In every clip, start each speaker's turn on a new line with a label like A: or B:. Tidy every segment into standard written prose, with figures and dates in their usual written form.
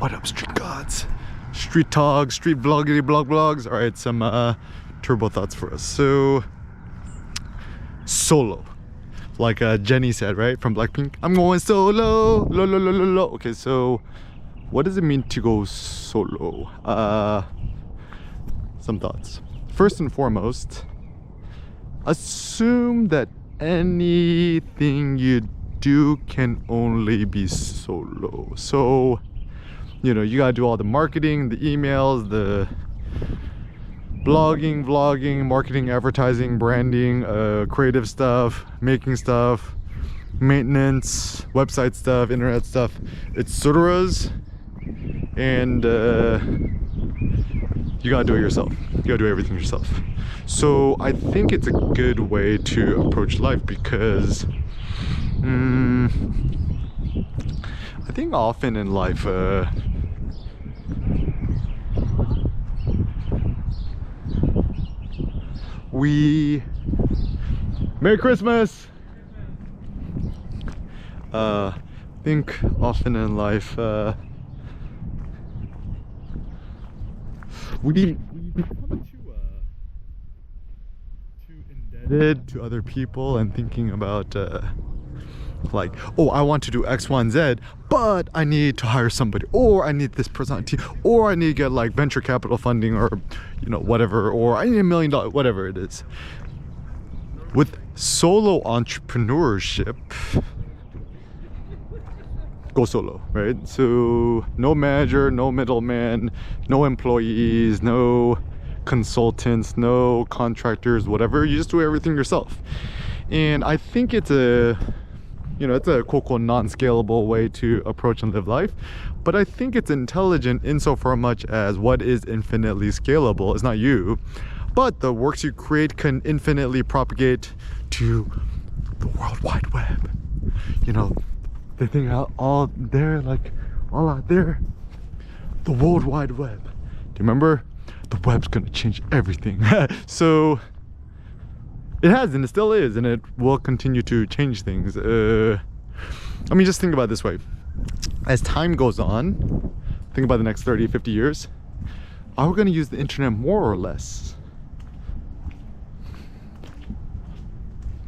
A: What up, street gods? Street talk, street vloggity blogs. All right, some turbo thoughts for us. So, solo. Like Jenny said, right? From Blackpink. I'm going solo. Lo. Okay, so what does it mean to go solo? Some thoughts. First and foremost, assume that anything you do can only be solo. So, you know, you gotta do all the marketing, the emails, the blogging, vlogging, marketing, advertising, branding, creative stuff, making stuff, maintenance, website stuff, internet stuff, etc. And you gotta do it yourself. You gotta do everything yourself. So I think it's a good way to approach life because I think often in life we Merry Christmas. Think often in life we become too indebted to other people and thinking about like, oh, I want to do X, Y, and Z, but I need to hire somebody, or I need this person on team, or I need to get like venture capital funding, or you know, whatever, or I need $1 million, whatever it is. With solo entrepreneurship, go solo, right? So no manager, no middleman, no employees, no consultants, no contractors, whatever. You just do everything yourself. And I think it's a, you know, it's a quote-unquote non-scalable way to approach and live life, but I think it's intelligent insofar much as what is infinitely scalable is not you, but the works you create can infinitely propagate to the World Wide Web. You know, they think all there, like all out there, the World Wide Web. Do you remember? The web's gonna change everything. So it has, and it still is, and it will continue to change things. I mean, just think about it this way. As time goes on, think about the next 30, 50 years, are we going to use the internet more or less?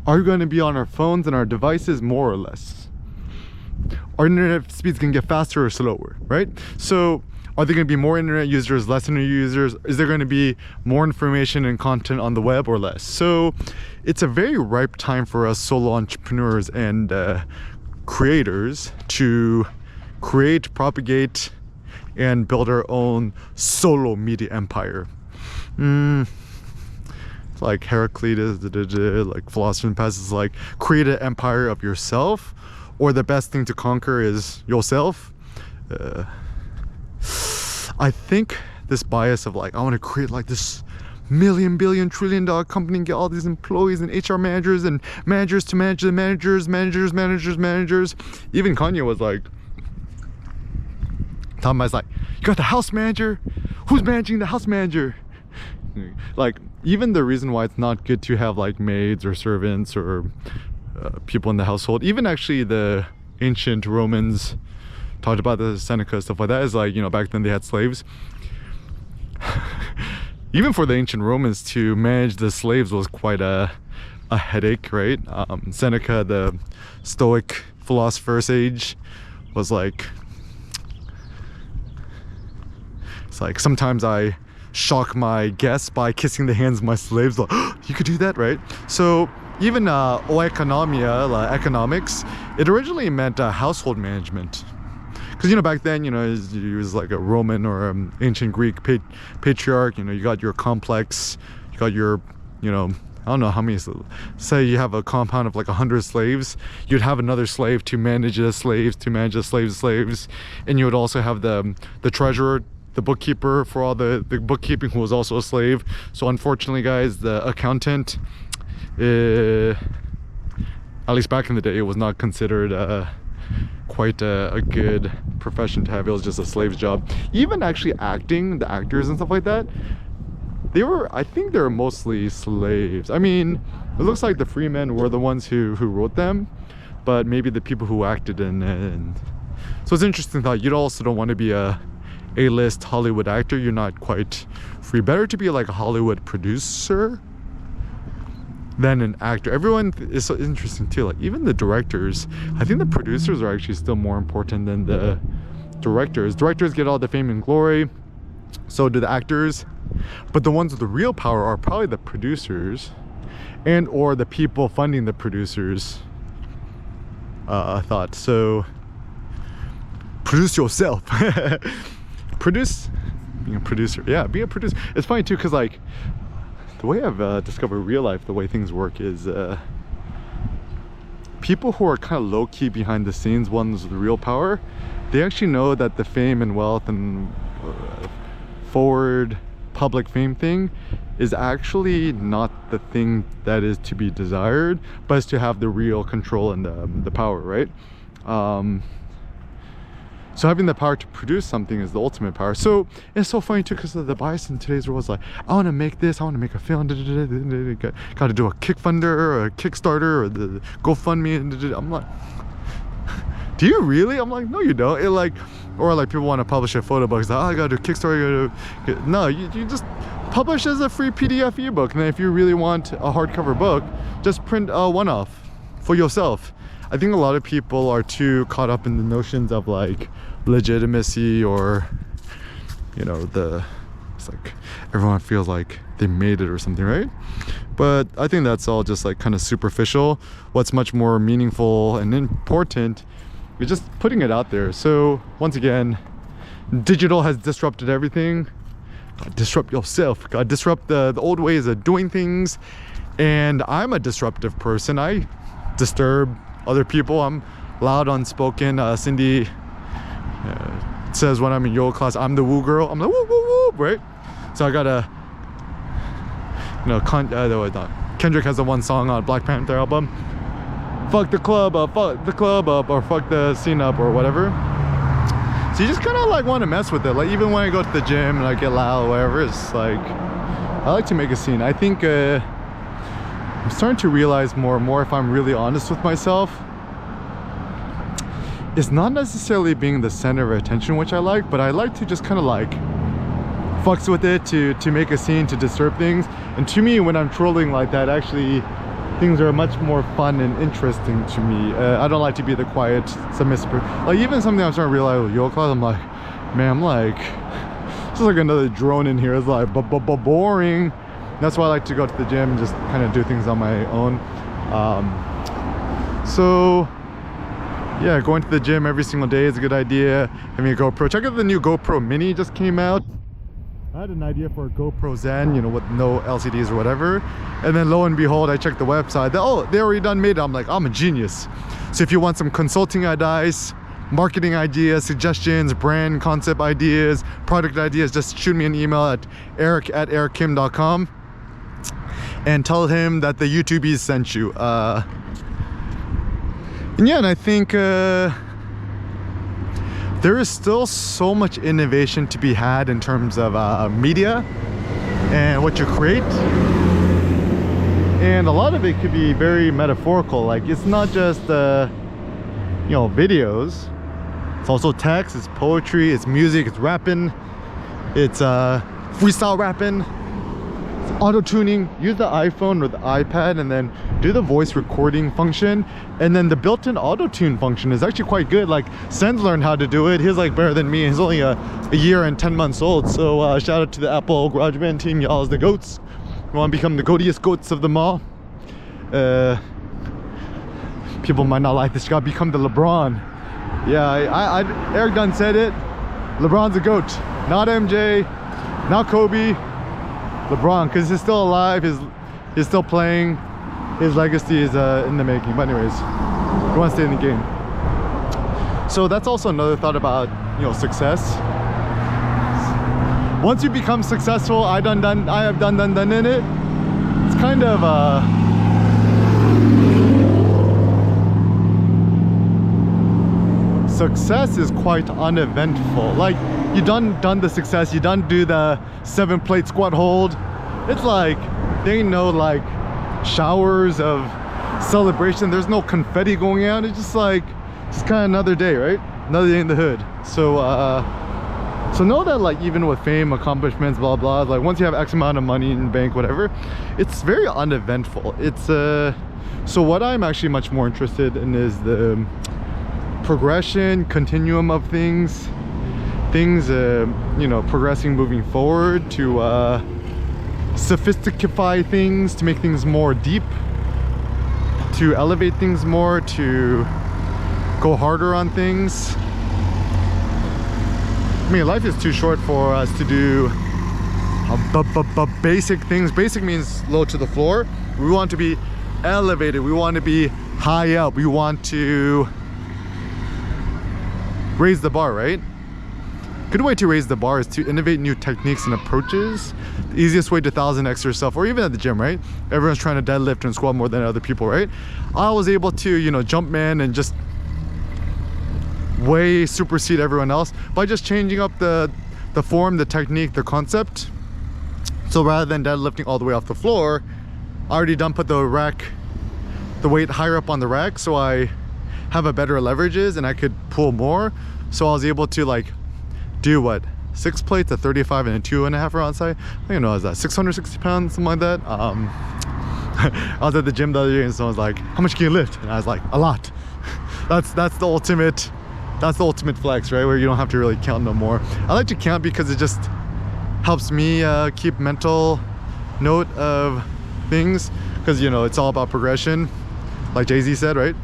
A: Are we going to be on our phones and our devices more or less? Are internet speeds going to get faster or slower, right? So are there going to be more internet users, less internet users? Is there going to be more information and content on the web or less? So it's a very ripe time for us solo entrepreneurs and creators to create, propagate, and build our own solo media empire. It's like Heraclitus, like philosopher in the past is like, create an empire of yourself, or the best thing to conquer is yourself. I think this bias of like, I want to create like this million, billion, $1 trillion company and get all these employees and HR managers and managers to manage the managers. Even Kanye was like, talking about, like, you got the house manager? Who's managing the house manager? Like, even the reason why it's not good to have like maids or servants or people in the household, even actually the ancient Romans talked about the Seneca, stuff like that, is like, you know, back then they had slaves. Even for the ancient Romans to manage the slaves was quite a headache, right? Seneca, the Stoic philosopher sage, was like, it's like, sometimes I shock my guests by kissing the hands of my slaves. Like, oh, you could do that, right? So even oikonomia, economics, it originally meant household management. Because, you know, back then, you know, he was like a Roman or ancient Greek patriarch. You know, you got your complex, you got your, you know, I don't know how many, say you have a compound of like 100 slaves, you'd have another slave to manage the slaves, slaves, and you would also have the treasurer, the bookkeeper for all the bookkeeping, who was also a slave. So unfortunately, guys, the accountant, at least back in the day, it was not considered quite a good profession to have. It was just a slave's job. Even actually acting, the actors and stuff like that, I think they were mostly slaves. I mean, it looks like the free men were the ones who wrote them, but maybe the people who acted in So it's interesting that you also don't want to be a A-list Hollywood actor. You're not quite free. Better to be like a Hollywood producer than an actor. Everyone is so interesting too. Like even the directors, I think the producers are actually still more important than the directors. Directors get all the fame and glory, so do the actors, but the ones with the real power are probably the producers and or the people funding the producers. I thought so. Produce yourself. Produce, being a producer. Yeah, be a producer. It's funny too, because like the way I've discovered real life, the way things work is people who are kind of low-key behind the scenes, ones with real power, they actually know that the fame and wealth and forward public fame thing is actually not the thing that is to be desired, but is to have the real control and the power, right? So having the power to produce something is the ultimate power. So it's so funny too, because of the bias in today's world is like, I want to make this, I want to make a film, got to do a Kickfunder or a Kickstarter or the GoFundMe. I'm like, do you really? I'm like, no, you don't. It like, or like people want to publish a photo book. It's like, oh, I got to do Kickstarter. No, you just publish as a free PDF ebook. And then if you really want a hardcover book, just print one off for yourself. I think a lot of people are too caught up in the notions of like legitimacy, or you know, it's like everyone feels like they made it or something, right? But I think that's all just like kind of superficial. What's much more meaningful and important is just putting it out there. So once again, digital has disrupted everything. God, disrupt yourself. God, disrupt the old ways of doing things. And I'm a disruptive person. I disturb other people. I'm loud, unspoken. Cindy says when I'm in yoga class, I'm the woo girl. I'm like woo woo woo, right? So I gotta, you know, Kendrick has the one song on Black Panther album, fuck the club up, or fuck the scene up, or whatever. So you just kind of like want to mess with it. Like even when I go to the gym and I get loud or whatever, it's like I like to make a scene. I think I'm starting to realize more and more, if I'm really honest with myself, it's not necessarily being the center of attention, which I like, but I like to just kind of like fucks with it to make a scene, to disturb things. And to me, when I'm trolling like that, actually things are much more fun and interesting to me. I don't like to be the quiet, submissive person. Like even something I'm starting to realize with yoga class, I'm like, man, I'm like, it's just like another drone in here. It's like boring. That's why I like to go to the gym and just kind of do things on my own. So yeah, going to the gym every single day is a good idea. Having a GoPro. Check out the new GoPro Mini just came out. I had an idea for a GoPro Zen, you know, with no LCDs or whatever. And then lo and behold, I checked the website. Oh, they already done made it. I'm like, I'm a genius. So if you want some consulting advice, marketing ideas, suggestions, brand concept ideas, product ideas, just shoot me an email at eric@erickim.com. and tell him that the YouTubies sent you. And yeah, and I think there is still so much innovation to be had in terms of media and what you create. And a lot of it could be very metaphorical. Like it's not just you know, videos. It's also text, it's poetry, it's music, it's rapping, it's freestyle rapping, auto-tuning. Use the iPhone or the iPad and then do the voice recording function, and then the built-in auto-tune function is actually quite good. Like Sen's learned how to do it. He's like better than me. He's only a year and 10 months old. So shout out to the Apple GarageBand team. Y'all is the goats. You want to become the goatiest goats of them all. People might not like this. You gotta become the LeBron. Yeah, Eric Dunn said it. LeBron's a goat, not MJ, not Kobe. LeBron, because he's still alive, he's still playing, his legacy is in the making. But anyways, you want to stay in the game. So that's also another thought about, you know, success. Once you become successful, I have done in it. It's kind of success is quite uneventful. Like you done the success, you done do the 7-plate squat hold. It's like there ain't no like showers of celebration. There's no confetti going out. It's just like, it's kind of another day, right? Another day in the hood. So know that like even with fame, accomplishments, blah blah, like once you have X amount of money in the bank, whatever, it's very uneventful. It's so what I'm actually much more interested in is the progression, continuum of things, you know, progressing, moving forward to sophisticify things, to make things more deep, to elevate things more, to go harder on things. I mean, life is too short for us to do basic things. Basic means low to the floor. We want to be elevated. We want to be high up. We want to raise the bar, right? Good way to raise the bar is to innovate new techniques and approaches. The easiest way to 1000x yourself, or even at the gym, right? Everyone's trying to deadlift and squat more than other people, right? I was able to, you know, jump man and just way supersede everyone else by just changing up the form, the technique, the concept. So rather than deadlifting all the way off the floor, I already put the weight higher up on the rack, so I have a better leverages and I could pull more. So I was able to like do what, 6 plates at 35 and a 2.5 round side. I don't know, is that 660 pounds, something like that. I was at the gym the other day and someone was like, how much can you lift? And I was like, a lot. That's the ultimate flex, right? Where you don't have to really count no more. I like to count because it just helps me keep mental note of things, because you know it's all about progression, like Jay-Z said, right?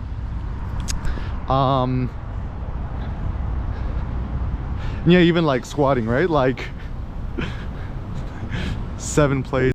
A: Yeah, even like squatting, right? Like 7 plates.